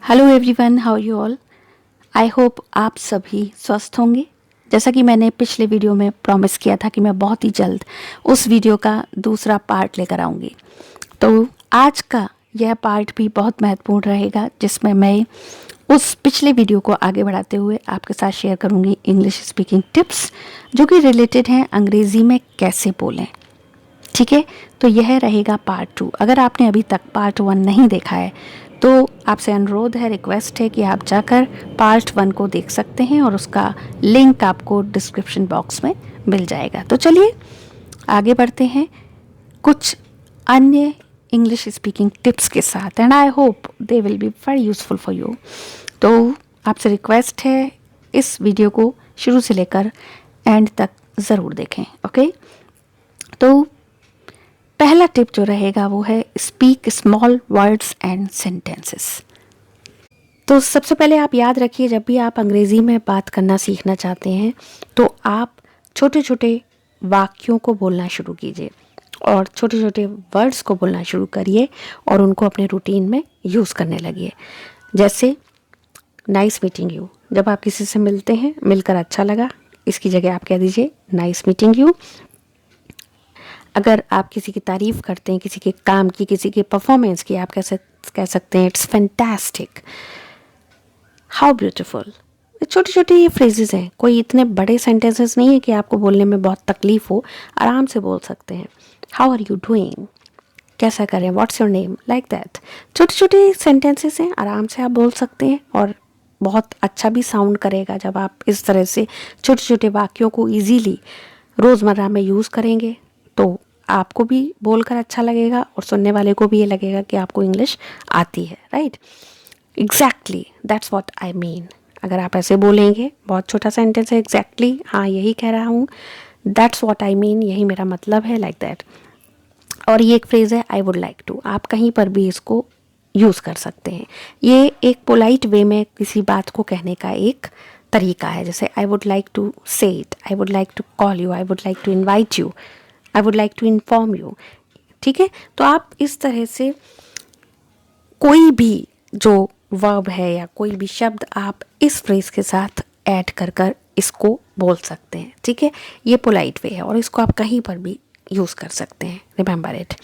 Hello everyone, how you all. I hope आप सभी स्वस्थ होंगे। जैसा कि मैंने पिछले वीडियो में प्रॉमिस किया था कि मैं बहुत ही जल्द उस वीडियो का दूसरा पार्ट लेकर आऊँगी, तो आज का यह पार्ट भी बहुत महत्वपूर्ण रहेगा, जिसमें मैं उस पिछले वीडियो को आगे बढ़ाते हुए आपके साथ शेयर करूँगी इंग्लिश स्पीकिंग टिप्स जो कि रिलेटेड हैं अंग्रेज़ी में कैसे बोलें। ठीक है, तो यह रहेगा पार्ट 2। अगर आपने अभी तक पार्ट 1 नहीं देखा है तो आपसे अनुरोध है, रिक्वेस्ट है कि आप जाकर पार्ट 1 को देख सकते हैं और उसका लिंक आपको डिस्क्रिप्शन बॉक्स में मिल जाएगा। तो चलिए आगे बढ़ते हैं कुछ अन्य इंग्लिश स्पीकिंग टिप्स के साथ, and I hope they will be very useful for you. तो आपसे रिक्वेस्ट है, इस वीडियो को शुरू से लेकर एंड तक ज़रूर देखें। ओके, तो पहला टिप जो रहेगा वो है speak small words and sentences. तो सबसे पहले आप याद रखिए, जब भी आप अंग्रेज़ी में बात करना सीखना चाहते हैं तो आप छोटे छोटे वाक्यों को बोलना शुरू कीजिए और छोटे छोटे वर्ड्स को बोलना शुरू करिए और उनको अपने रूटीन में यूज़ करने लगिए। जैसे नाइस मीटिंग यू, जब आप किसी से मिलते हैं, मिलकर अच्छा लगा, इसकी जगह आप कह दीजिए नाइस मीटिंग यू। अगर आप किसी की तारीफ़ करते हैं, किसी के काम की, किसी के परफॉर्मेंस की, आप कैसे कह सकते हैं इट्स फैंटास्टिक, हाउ ब्यूटीफुल। छोटी छोटी ये फ्रेजेस हैं, कोई इतने बड़े सेंटेंसेस नहीं है कि आपको बोलने में बहुत तकलीफ हो, आराम से बोल सकते हैं। हाउ आर यू डूइंग, कैसा करें, what's your name, like that. छोटे छोटे सेंटेंसेस हैं, आराम से आप बोल सकते हैं और बहुत अच्छा भी साउंड करेगा जब आप इस तरह से छोटे छोटे वाक्यों को ईजीली रोज़मर्रा में यूज़ करेंगे। तो आपको भी बोलकर अच्छा लगेगा और सुनने वाले को भी ये लगेगा कि आपको इंग्लिश आती है, right. Exactly that's what I mean. अगर आप ऐसे बोलेंगे, बहुत छोटा सेंटेंस है, एग्जैक्टली हाँ यही कह रहा हूँ, दैट्स व्हाट आई मीन, यही मेरा मतलब है, लाइक दैट। और ये एक फ्रेज़ है आई वुड लाइक टू, आप कहीं पर भी इसको यूज़ कर सकते हैं। ये एक पोलाइट वे में किसी बात को कहने का एक तरीका है। जैसे I would like to say it, I would like to call you, I would like to invite you, I would like to inform you. ठीक है, तो आप इस तरह से कोई भी जो वर्ब है या कोई भी शब्द आप इस फ्रेज के साथ ऐड कर कर इसको बोल सकते हैं। ठीक है, ये पोलाइट वे है और इसको आप कहीं पर भी यूज़ कर सकते हैं, रिमेंबर इट।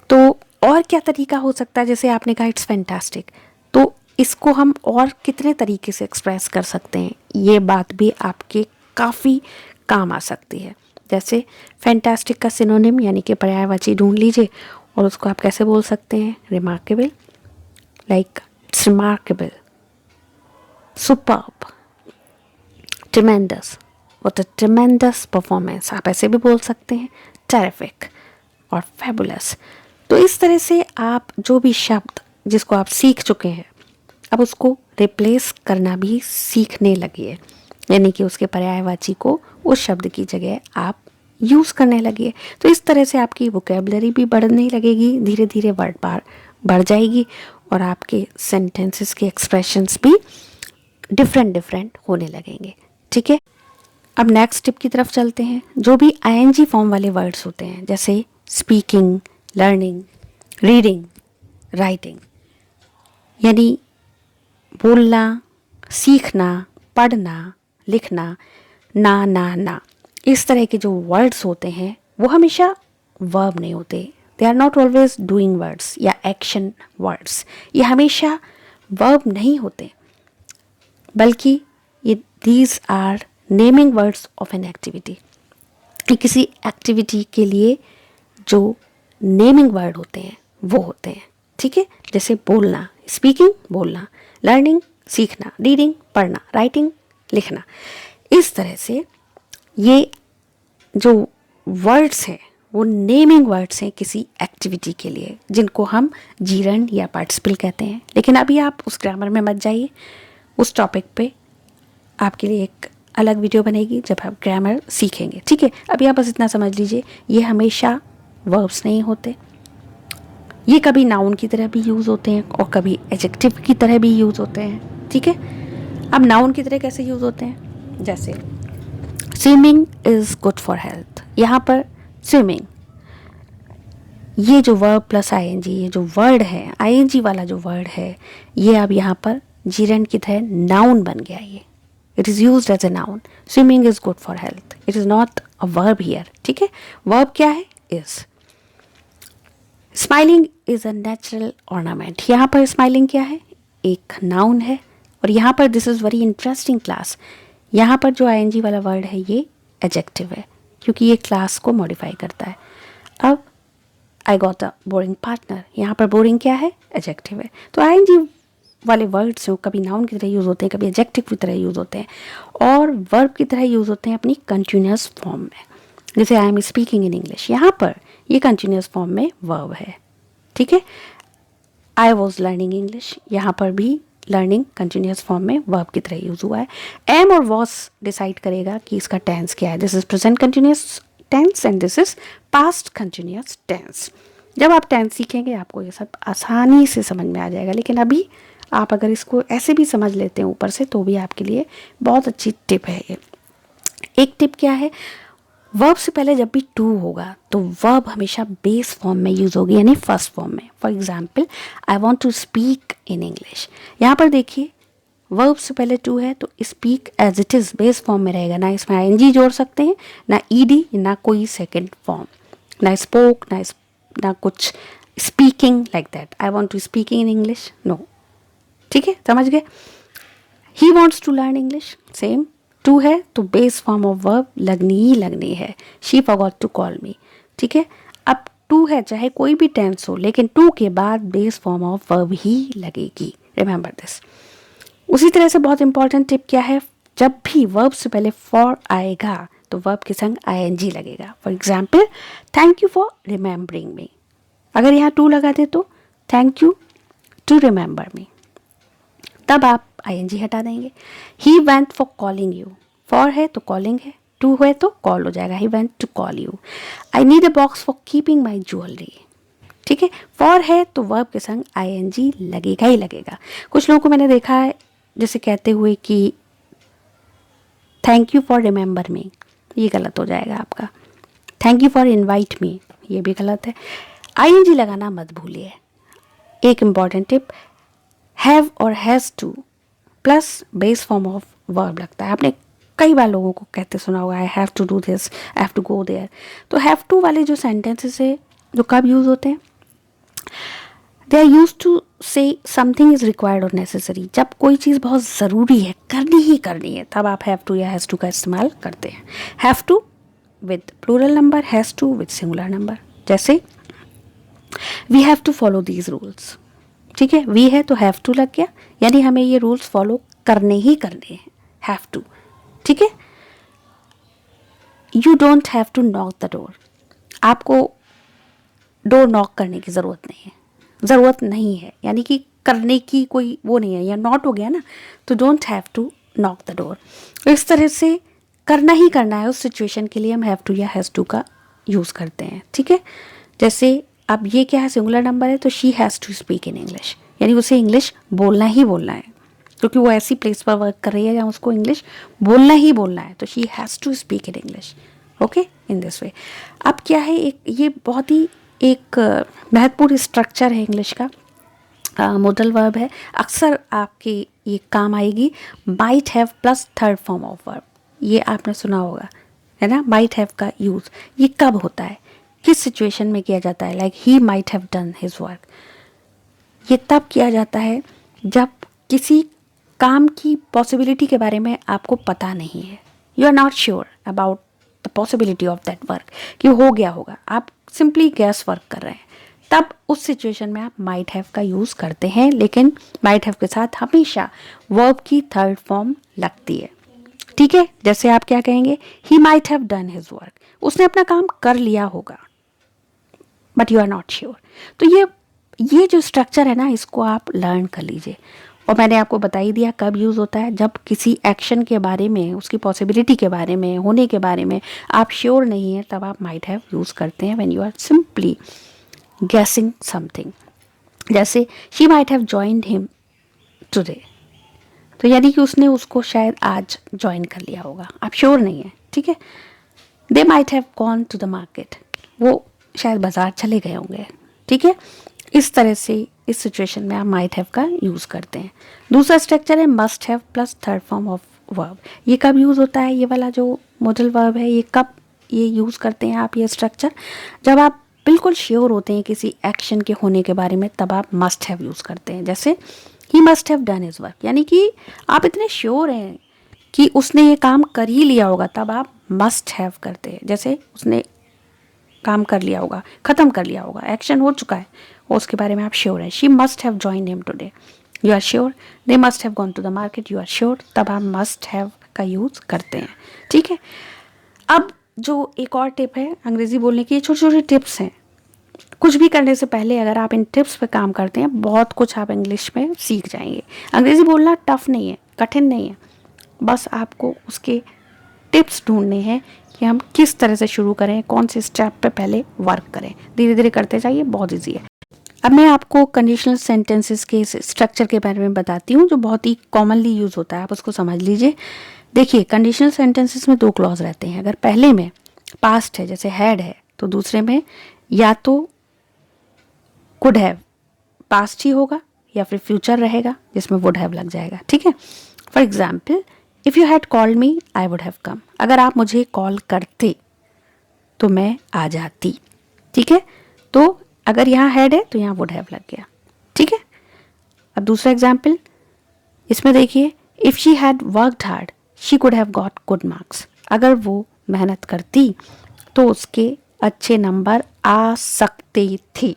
तो और क्या तरीका हो सकता है, जैसे आपने कहा इट्स फैंटास्टिक, तो इसको हम और कितने तरीके से एक्सप्रेस कर सकते हैं, ये बात भी आपके काफ़ी काम आ सकती है। जैसे फैंटास्टिक का सिनोनिम यानी कि पर्यायवाची ढूंढ लीजिए और उसको आप कैसे बोल सकते हैं, remarkable, like it's remarkable, superb, ट्रेमेंडस, what a ट्रेमेंडस performance, आप ऐसे भी बोल सकते हैं, टेरिफिक और फैबुलस। तो इस तरह से आप जो भी शब्द जिसको आप सीख चुके हैं, अब उसको रिप्लेस करना भी सीखने लगिए, यानी कि उसके पर्यायवाची को उस शब्द की जगह आप यूज़ करने लगिए। तो इस तरह से आपकी वोकेबलरी भी बढ़ने लगेगी, धीरे धीरे वर्ड पार बढ़ जाएगी और आपके सेंटेंसेस के एक्सप्रेशंस भी डिफरेंट होने लगेंगे। ठीक है, अब नेक्स्ट टिप की तरफ चलते हैं। जो भी आईएनजी फॉर्म वाले वर्ड्स होते हैं, जैसे स्पीकिंग, लर्निंग, रीडिंग, राइटिंग, यानी बोलना, सीखना, पढ़ना, लिखना, ना, इस तरह के जो वर्ड्स होते हैं वो हमेशा वर्ब नहीं होते। They are not always doing words या एक्शन वर्ड्स, ये हमेशा वर्ब नहीं होते, बल्कि ये these are naming words of an activity. किसी एक्टिविटी के लिए जो नेमिंग वर्ड होते हैं वो होते हैं। ठीक है, जैसे बोलना, स्पीकिंग, बोलना, लर्निंग, सीखना, रीडिंग, पढ़ना, राइटिंग, लिखना। इस तरह से ये जो वर्ड्स हैं वो नेमिंग वर्ड्स हैं किसी एक्टिविटी के लिए, जिनको हम जीरंड या पार्टिसिपल कहते हैं। लेकिन अभी आप उस ग्रामर में मत जाइए, उस टॉपिक पे आपके लिए एक अलग वीडियो बनेगी जब आप ग्रामर सीखेंगे। ठीक है, अभी आप बस इतना समझ लीजिए, ये हमेशा वर्ब्स नहीं होते, ये कभी नाउन की तरह भी यूज़ होते हैं और कभी एडजेक्टिव की तरह भी यूज़ होते हैं। ठीक है, अब नाउन की तरह कैसे यूज़ होते हैं, जैसे swimming is good for health, यहाँ पर स्विमिंग ये जो वर्ब प्लस आईएनजी, ये जो वर्ड है आईएनजी वाला जो वर्ड है, ये अब यहाँ पर जीरेंड की तरह नाउन बन गया। ये it is used as a noun. Swimming is good for health, it is not a verb here. ठीक है, वर्ब क्या है? Is. Smiling is a natural ornament, यहाँ पर स्माइलिंग क्या है? एक नाउन है। और यहाँ पर this is very interesting class, यहाँ पर जो आईएनजी वाला वर्ड है ये एडजेक्टिव है, क्योंकि ये क्लास को मॉडिफाई करता है। अब I got a boring partner, यहाँ पर बोरिंग क्या है? एडजेक्टिव है। तो आईएनजी वाले वर्ड्स जो कभी नाउन की तरह यूज़ होते हैं, कभी एडजेक्टिव की तरह यूज़ होते हैं, और वर्ब की तरह यूज़ होते हैं अपनी कंटिन्यूस फॉर्म में। जैसे I am speaking in English, यहाँ पर ये कंटिन्यूस फॉर्म में वर्ब है। ठीक है, आई वॉज लर्निंग इंग्लिश, यहाँ पर भी लर्निंग कंटिन्यूस फॉर्म में वर्ब की तरह यूज़ हुआ है। एम और वॉस डिसाइड करेगा कि इसका टेंस क्या है। This is present continuous tense and this is past continuous tense. जब आप टेंस सीखेंगे आपको ये सब आसानी से समझ में आ जाएगा, लेकिन अभी आप अगर इसको ऐसे भी समझ लेते हैं ऊपर से तो भी आपके लिए बहुत अच्छी टिप है ये। एक टिप क्या है? वर्ब से पहले जब भी टू होगा तो वर्ब हमेशा बेस फॉर्म में यूज़ होगी, यानी फर्स्ट फॉर्म में। For example, I want to speak in English, यहाँ पर देखिए वर्ब से पहले टू है तो speak as it is base form में रहेगा, ना इसमें आईएनजी जोड़ सकते हैं, ना ईडी, ना कोई सेकेंड फॉर्म, ना स्पोक, ना कुछ speaking like that. I want to speaking in English, no. ठीक है, समझ गए? He wants to learn English, same to है तो बेस फॉर्म ऑफ वर्ब लगनी ही लगनी है। She forgot to call me. ठीक है, अब टू है चाहे कोई भी टेंस हो, लेकिन टू के बाद बेस फॉर्म ऑफ वर्ब ही लगेगी, रिमेंबर दिस। उसी तरह से बहुत इंपॉर्टेंट टिप क्या है? जब भी वर्ब से पहले फॉर आएगा तो वर्ब के संग आईएनजी लगेगा। For example, thank you for remembering me, अगर यहाँ टू लगा दे तो thank you to remember me, तब आप आईएनजी हटा देंगे। He went for calling you, for है तो कॉलिंग है, टू है तो कॉल हो जाएगा, he went to call you. I need a box for keeping my jewellery. ठीक है, फॉर है तो वर्ब के संग आईएनजी लगेगा ही लगेगा। कुछ लोगों को मैंने देखा है जैसे कहते हुए कि थैंक यू फॉर रिमेंबर मी, ये गलत हो जाएगा आपका। Thank you for invite me, ये भी गलत है। आईएनजी लगाना मत भूलिए। एक इम्पॉर्टेंट टिप, हैव और has two plus base form of verb लगता है। आपने कई बार लोगों को कहते सुना होगा, I have to do this, I have to go there. तो हैव टू वाले जो सेंटेंसेस है जो कब यूज़ होते हैं? They are use to say something is required और नेसेसरी, जब कोई चीज़ बहुत ज़रूरी है, करनी ही करनी है, तब आप हैव टू या हैज़ टू का इस्तेमाल करते हैं। Have to with plural number, has to with singular number. जैसे we have to follow these rules. ठीक है, वी है तो हैव टू लग गया, यानी हमें ये रूल्स फॉलो करने ही करने हैं, हैव टू। ठीक है, you don't have to knock the door, आपको डोर नॉक करने की ज़रूरत नहीं है, ज़रूरत नहीं है, यानी कि करने की कोई वो नहीं है, या नॉट हो गया ना, तो don't have to knock the door. इस तरह से करना ही करना है, उस सिचुएशन के लिए हम हैव टू या हैज़ टू का यूज़ करते हैं। ठीक है, जैसे अब ये क्या है, सिंगुलर नंबर है तो she has to speak in English, यानी उसे इंग्लिश बोलना ही बोलना है, क्योंकि वो ऐसी प्लेस पर वर्क कर रही है जहाँ उसको इंग्लिश बोलना ही बोलना है, तो she has to speak in English. Okay, in this way. अब क्या है, एक ये बहुत ही एक महत्वपूर्ण स्ट्रक्चर है इंग्लिश का, मोडल वर्ब है, अक्सर आपकी ये काम आएगी। Might have plus third form of verb, ये आपने सुना होगा है ना। माइट हैव का यूज़ ये कब होता है, किस सिचुएशन में किया जाता है? Like he might have done his work, ये तब किया जाता है जब किसी काम की पॉसिबिलिटी के बारे में आपको पता नहीं है, you are not sure about the possibility of that work, कि हो गया होगा, आप सिंपली गैस वर्क कर रहे हैं, तब उस सिचुएशन में आप माइट हैव का यूज़ करते हैं। लेकिन माइट हैव के साथ हमेशा वर्ब की थर्ड फॉर्म लगती है। ठीक है, जैसे आप क्या कहेंगे, he might have done his work, उसने अपना काम कर लिया होगा, but you are not sure. तो ये जो स्ट्रक्चर है ना, इसको आप लर्न कर लीजिए। और मैंने आपको बता ही दिया कब यूज़ होता है, जब किसी एक्शन के बारे में, उसकी पॉसिबिलिटी के बारे में, होने के बारे में आप श्योर नहीं है, तब आप माइट हैव यूज़ करते हैं व्हेन यू आर सिंपली गेसिंग समथिंग। जैसे she might have joined him today, तो यानी कि उसने उसको शायद आज ज्वाइन कर लिया होगा, आप श्योर नहीं है। ठीक है, they might have gone to the market, वो शायद बाज़ार चले गए होंगे। ठीक है, इस तरह से इस सिचुएशन में आप माइट हैव का यूज़ करते हैं। दूसरा स्ट्रक्चर है must have plus third form of verb. ये कब यूज़ होता है, ये वाला जो मॉडल वर्ब है, ये कब ये यूज़ करते हैं आप ये स्ट्रक्चर? जब आप बिल्कुल श्योर होते हैं किसी एक्शन के होने के बारे में, तब आप मस्ट हैव यूज़ करते हैं। जैसे he must have done his work, यानी कि आप इतने श्योर हैं कि उसने ये काम कर ही लिया होगा, तब आप मस्ट हैव करते हैं। जैसे उसने काम कर लिया होगा, ख़त्म कर लिया होगा, एक्शन हो चुका है और उसके बारे में आप श्योर हैं। She must have joined him today, you are sure. They must have gone to the market, you are sure. तब आप मस्ट हैव का यूज़ करते हैं। ठीक है, अब जो एक और टिप है अंग्रेज़ी बोलने की, ये छोटे छोटे टिप्स हैं। कुछ भी करने से पहले अगर आप इन टिप्स पे काम करते हैं, बहुत कुछ आप इंग्लिश में सीख जाएंगे। अंग्रेज़ी बोलना टफ नहीं है, कठिन नहीं है, बस आपको उसके टिप्स ढूंढने हैं कि हम किस तरह से शुरू करें, कौन से स्टेप पे पहले वर्क करें। धीरे धीरे करते जाइए, बहुत ईजी है। अब मैं आपको कंडीशनल सेंटेंसेस के स्ट्रक्चर के बारे में बताती हूँ, जो बहुत ही कॉमनली यूज़ होता है, आप उसको समझ लीजिए। देखिए, कंडीशनल सेंटेंसेस में 2 क्लॉज रहते हैं। अगर पहले में पास्ट है, जैसे हैड है, तो दूसरे में या तो कुड हैव, पास्ट ही होगा, या फिर फ्यूचर रहेगा जिसमें वुड हैव लग जाएगा। ठीक है, for example, if you had called me I would have come. अगर आप मुझे कॉल करते तो मैं आ जाती। ठीक है, तो अगर यहाँ हैड है तो यहाँ वुड हैव लग गया। ठीक है, अब दूसरा एग्जाम्पल, इसमें देखिए, if she had worked hard she could have got good marks. अगर वो मेहनत करती तो उसके अच्छे नंबर आ सकते थे।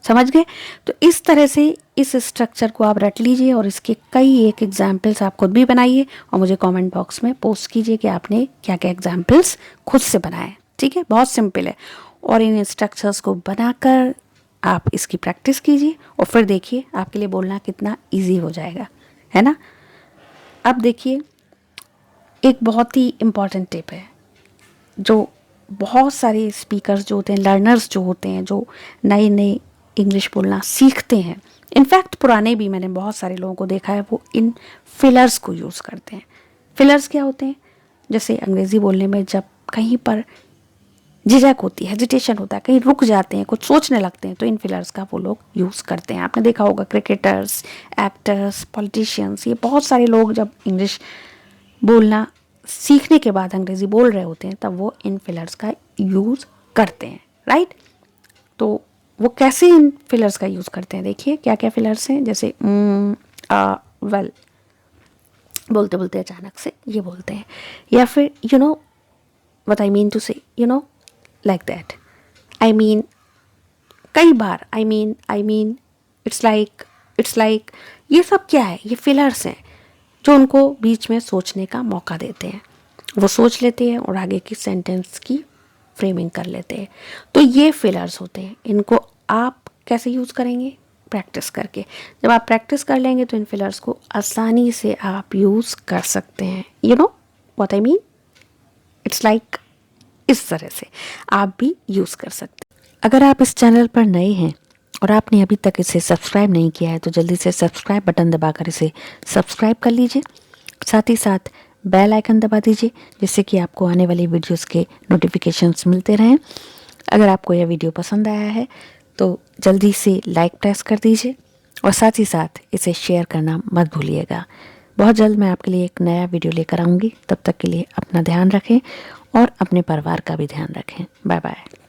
समझ गए? तो इस तरह से इस स्ट्रक्चर को आप रट लीजिए और इसके कई एक एग्जाम्पल्स आप खुद भी बनाइए और मुझे कमेंट बॉक्स में पोस्ट कीजिए कि आपने क्या क्या एग्जाम्पल्स खुद से बनाए। ठीक है, बहुत सिंपल है। और इन स्ट्रक्चर्स को बनाकर आप इसकी प्रैक्टिस कीजिए और फिर देखिए आपके लिए बोलना कितना ईजी हो जाएगा, है ना। अब देखिए, एक बहुत ही इम्पॉर्टेंट टिप है जो बहुत सारे स्पीकर्स जो होते हैं, लर्नर्स जो होते हैं, जो नए नए इंग्लिश बोलना सीखते हैं, इनफैक्ट पुराने भी मैंने बहुत सारे लोगों को देखा है, वो इन फिलर्स को यूज़ करते हैं। फिलर्स क्या होते हैं? जैसे अंग्रेज़ी बोलने में जब कहीं पर झिझक होती है, हेजिटेशन होता है, कहीं रुक जाते हैं, कुछ सोचने लगते हैं, तो इन फिलर्स का वो लोग यूज़ करते हैं। आपने देखा होगा क्रिकेटर्स, एक्टर्स, पॉलिटिशियंस, ये बहुत सारे लोग जब इंग्लिश बोलना सीखने के बाद अंग्रेज़ी बोल रहे होते हैं, तब वो इन फिलर्स का यूज़ करते हैं, राइट। तो वो कैसे इन फिलर्स का यूज़ करते हैं, देखिए क्या क्या फिलर्स हैं। जैसे वेल, बोलते बोलते अचानक से ये बोलते हैं, या फिर you know what I mean to say, you know like that, I mean, कई बार आई मीन, इट्स लाइक, ये सब क्या है? ये फिलर्स हैं जो उनको बीच में सोचने का मौका देते हैं। वो सोच लेते हैं और आगे की सेंटेंस की फ्रेमिंग कर लेते हैं। तो ये फिलर्स होते हैं। इनको आप कैसे यूज़ करेंगे? प्रैक्टिस करके। जब आप प्रैक्टिस कर लेंगे तो इन फिलर्स को आसानी से आप यूज़ कर सकते हैं। You know what I mean, it's like, इस तरह से आप भी यूज़ कर सकते हैं। अगर आप इस चैनल पर नए हैं और आपने अभी तक इसे सब्सक्राइब नहीं किया है तो जल्दी से सब्सक्राइब बटन दबाकर इसे सब्सक्राइब कर लीजिए। साथ ही साथ बेल आइकन दबा दीजिए जिससे कि आपको आने वाली वीडियोस के नोटिफिकेशंस मिलते रहें। अगर आपको यह वीडियो पसंद आया है तो जल्दी से लाइक प्रेस कर दीजिए और साथ ही साथ इसे शेयर करना मत भूलिएगा। बहुत जल्द मैं आपके लिए एक नया वीडियो लेकर आऊँगी। तब तक के लिए अपना ध्यान रखें और अपने परिवार का भी ध्यान रखें। Bye bye.